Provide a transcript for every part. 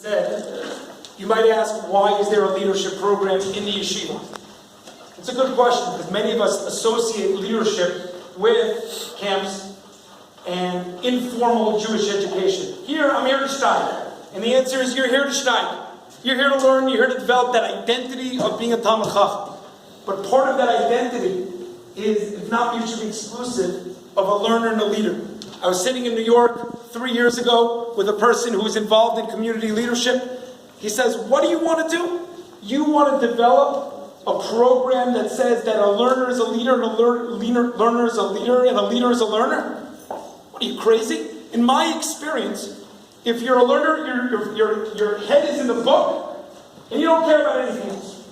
said, you might ask, why is there a leadership program in the yeshiva? It's a good question, because many of us associate leadership with camps and informal Jewish education. I'm here to stein. And the answer is, you're here to stein. You're here to learn, you're here to develop that identity of being a Talmid Chacham. But part of that identity is, if not mutually exclusive, of a learner and a leader. I was sitting in New York 3 years ago with a person who was involved in community leadership. He says, what do you want to do? You want to develop a program that says that a learner is a leader and a learner is a leader and a leader is a learner? What, are you crazy? In my experience, if you're a learner, your head is in the book and you don't care about anything else.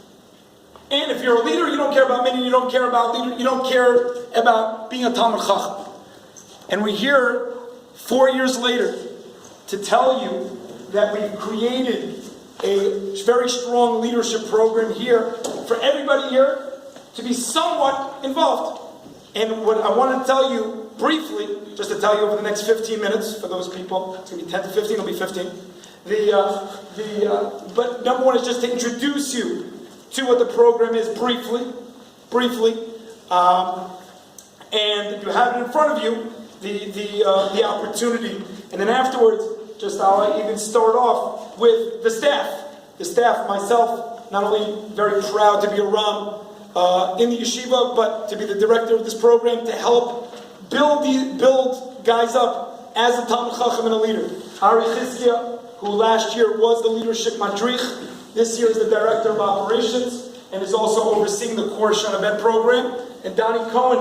And if you're a leader, you don't care about many, you don't care about leader, you don't care about being a Talmid Chacham. And we're here 4 years later to tell you that we've created a very strong leadership program here for everybody here to be somewhat involved. And what I want to tell you briefly, just to tell you over the next 15 minutes, for those people, it's going to be 10 to 15, it'll be 15. But number one is just to introduce you to what the program is briefly. And you have it in front of you, the opportunity. And then afterwards, I'll even start off with the staff. The staff, myself, not only very proud to be a Ram in the yeshiva, but to be the director of this program to help build guys up as a Talmid Chacham and a leader. Ari Chizkiah, who last year was the leadership madrich, this year is the director of operations and is also overseeing the core Shana Bet program. And Donnie Cohen,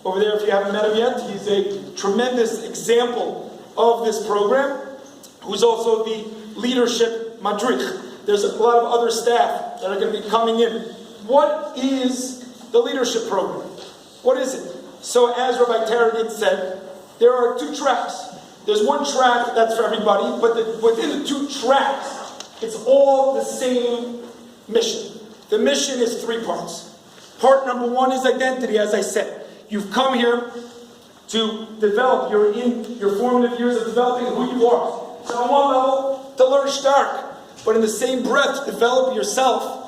over there, if you haven't met him yet, he's a tremendous example of this program, who's also the leadership madrich. There's a lot of other staff that are going to be coming in. What is the leadership program? What is it? So as Rabbi Taragin said, there are 2 tracks. There's one track that's for everybody, but within the 2 tracks, it's all the same mission. The mission is 3 parts. Part number 1 is identity, as I said. You've come here to develop, you're in your formative years of developing who you are. So on one level, to learn stark, but in the same breath, develop yourself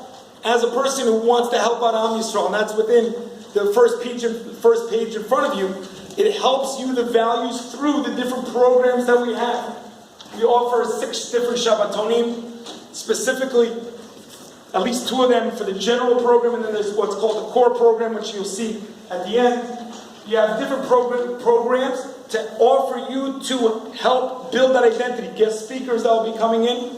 as a person who wants to help out Am Yisrael, and that's within the first page in front of you. It helps you the values through the different programs that we have. We offer 6 different Shabbatonim, specifically, at least 2 of them for the general program, and then there's what's called the core program, which you'll see at the end. You have different programs to offer you to help build that identity. Guest speakers that will be coming in.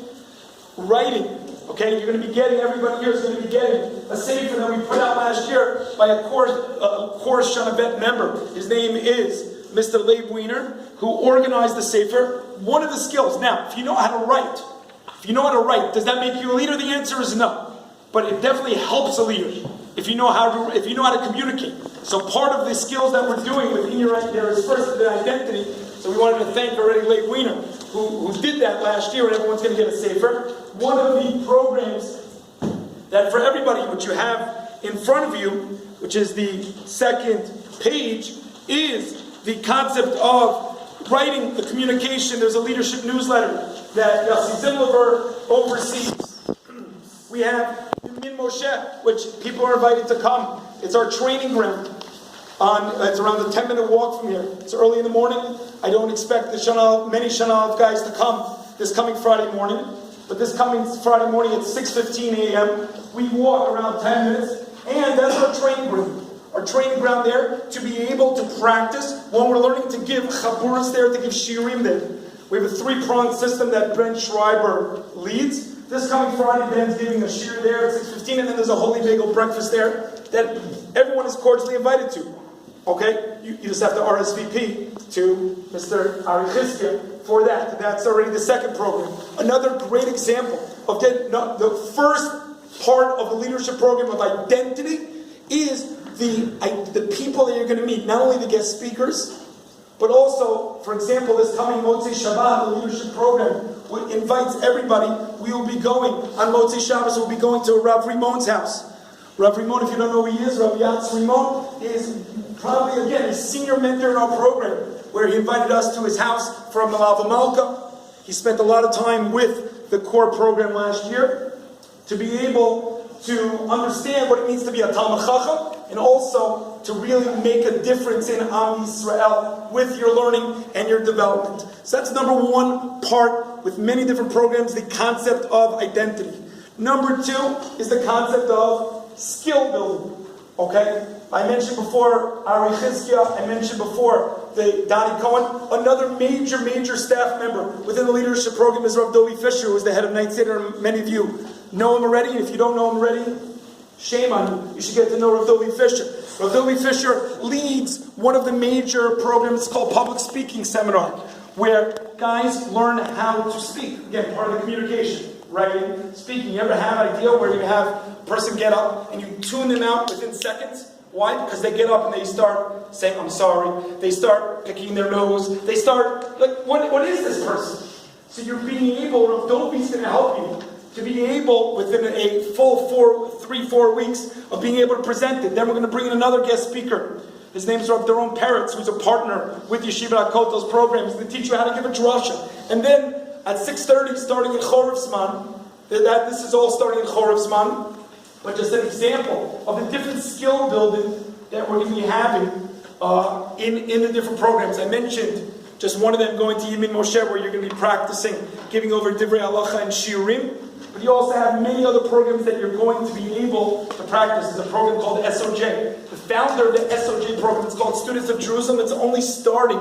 Writing. Okay, you're going to be getting, everybody here is going to be getting a sefer that we put out last year by a core Shana Bet member. His name is Mr. Leib Wiener, who organized the sefer. One of the skills. Now, if you know how to write, does that make you a leader? The answer is no. But it definitely helps a leader if you know how to communicate. So part of the skills that we're doing within your right there is first the identity. So we wanted to thank already Leib Wiener, who did that last year, and everyone's going to get a sefer. One of the programs that for everybody, which you have in front of you, which is the second page, is the concept of writing, the communication. There's a leadership newsletter that Yossi Zimlever oversees. We have Min Moshe, which people are invited to come. It's our training ground. It's around a 10-minute walk from here. It's early in the morning. I don't expect many Shana guys to come this coming Friday morning. But this coming Friday morning at 6:15 a.m., we walk around 10 minutes, and that's our training ground. Our training ground there to be able to practice when we're learning to give chaburas there, to give shirim there. We have a 3-pronged system that Ben Schreiber leads. This coming Friday, Ben's giving a shir there at 6:15, and then there's a holy bagel breakfast there that everyone is cordially invited to. Okay? You just have to RSVP to Mr. Ari Chizkiah for that. That's already the second program. Another great example of the first part of the leadership program of identity is the people that you're going to meet. Not only the guest speakers, but also, for example, this coming Motzei Shabbat, the leadership program, invites everybody. We will be going on Motzei Shabbos. We'll be going to Rav Rimon's house. Rav Rimon, if you don't know who he is, Rav Yatz Rimon is probably, again, a senior mentor in our program, where he invited us to his house from Malava Malka. He spent a lot of time with the core program last year, to be able to understand what it means to be a Talmid Chacham, and also to really make a difference in Am Yisrael with your learning and your development. So that's number one part with many different programs, the concept of identity. Number two is the concept of skill building. Okay? I mentioned before Ari Chizkiah, I mentioned before the Donnie Cohen. Another major staff member within the leadership program is Rav Dovi Fisher, who is the head of Night Seder. Many of you know him already, and if you don't know him already, shame on you. You should get to know Rav Dovi Fisher. Rav Dovi Fisher leads one of the major programs called Public Speaking Seminar, where guys learn how to speak. Again, part of the communication, writing, speaking. You ever have an idea where you have a person get up and you tune them out within seconds? Why? Because they get up and they start saying, I'm sorry. They start picking their nose. They start, like, what is this person? So you're being able, Rav Dovi's going to help you to be able, within a full 4 weeks, of being able to present it. Then we're going to bring in another guest speaker. His name is Rav Doron Peretz, who's a partner with Yeshivat Hakotel's program. He's going to teach you how to give a drasha. And then at 6:30, starting in Chorev Zman, this is all starting in Chorev Zman, but just an example of the different skill building that we're going to be having in the different programs. I mentioned just one of them, going to Yemin Moshe, where you're going to be practicing giving over Divrei Halacha and Shiurim. But you also have many other programs that you're going to be able to practice. There's a program called SOJ. The founder of the SOJ program, it's called Students of Jerusalem. It's only starting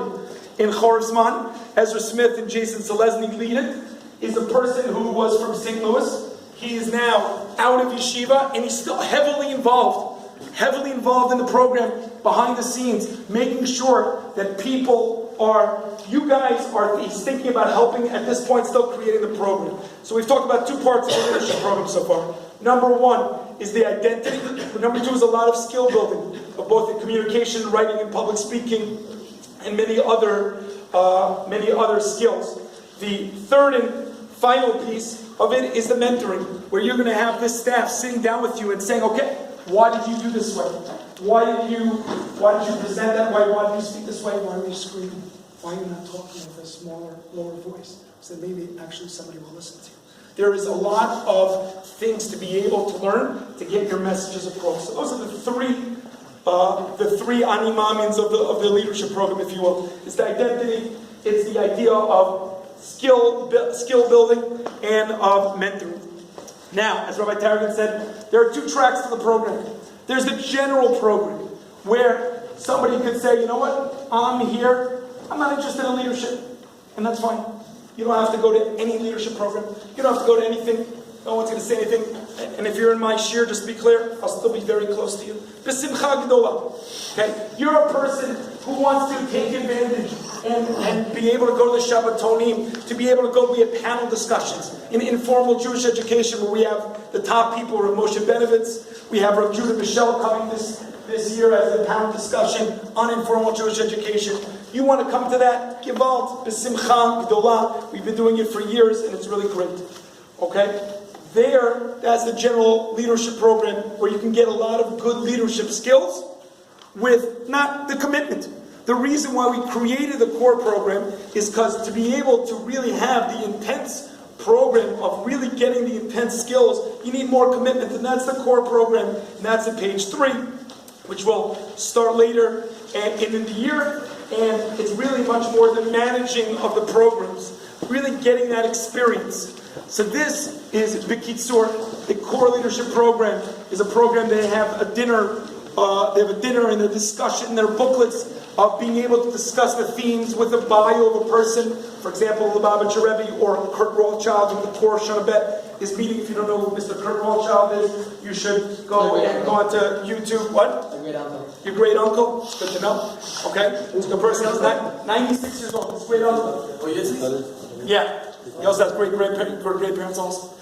in Chorev Zman. Ezra Smith and Jason Selesny lead it. Is a person who was from St. Louis. He is now out of yeshiva, and he's still heavily involved in the program, behind the scenes, making sure that he's thinking about helping, at this point, still creating the program. So we've talked about two parts of the leadership program so far. Number one is the identity. Number two is a lot of skill building, of both in communication, writing, and public speaking, and many other skills. The third and final piece of it is the mentoring, where you're going to have this staff sitting down with you and saying, okay, why did you do this way? Why did you present that way? Why did you speak this way? Why were you screaming? Why are you not talking with a smaller, lower voice? So that maybe actually somebody will listen to you. There is a lot of things to be able to learn to get your messages across. So those are the three animamins of the leadership program, if you will. It's the identity, it's the idea of skill building, and of mentoring. Now, as Rabbi Tarragon said, there are two tracks to the program. There's the general program, where somebody could say, you know what, I'm here, I'm not interested in leadership, and that's fine. You don't have to go to any leadership program. You don't have to go to anything. No one's going to say anything. And if you're in my shir, just be clear, I'll still be very close to you. B'simcha gdola. Okay? You're a person who wants to take advantage and be able to go to the Shabbatonim, to be able to go be at panel discussions in informal Jewish education, where we have the top people, Rav Moshe Benevitz. We have Rav Judah Michel coming this year as a panel discussion on informal Jewish education. You want to come to that? Gewalt, b'simcha gdola. We've been doing it for years, and it's really great. Okay? That's the general leadership program, where you can get a lot of good leadership skills with not the commitment. The reason why we created the core program is because to be able to really have the intense program of really getting the intense skills, you need more commitment, and that's the core program, and that's at page 3, which will start later in the year, and it's really much more the managing of the programs, really getting that experience. So this is B'Kitzur. The core leadership program is a program. They have a dinner. They have a dinner and a discussion. Their booklets of being able to discuss the themes with a bio of a person. For example, Lubavitcher Rebbe or Kurt Rothschild in the core Shanabet is meeting. If you don't know who Mr. Kurt Rothschild is, you should go onto YouTube. What? Your great uncle. Your great uncle. It's good to know. Okay, it's a good person. He's 96 years old. His great uncle. Oh, yes. Yeah. He also has great grandparents also.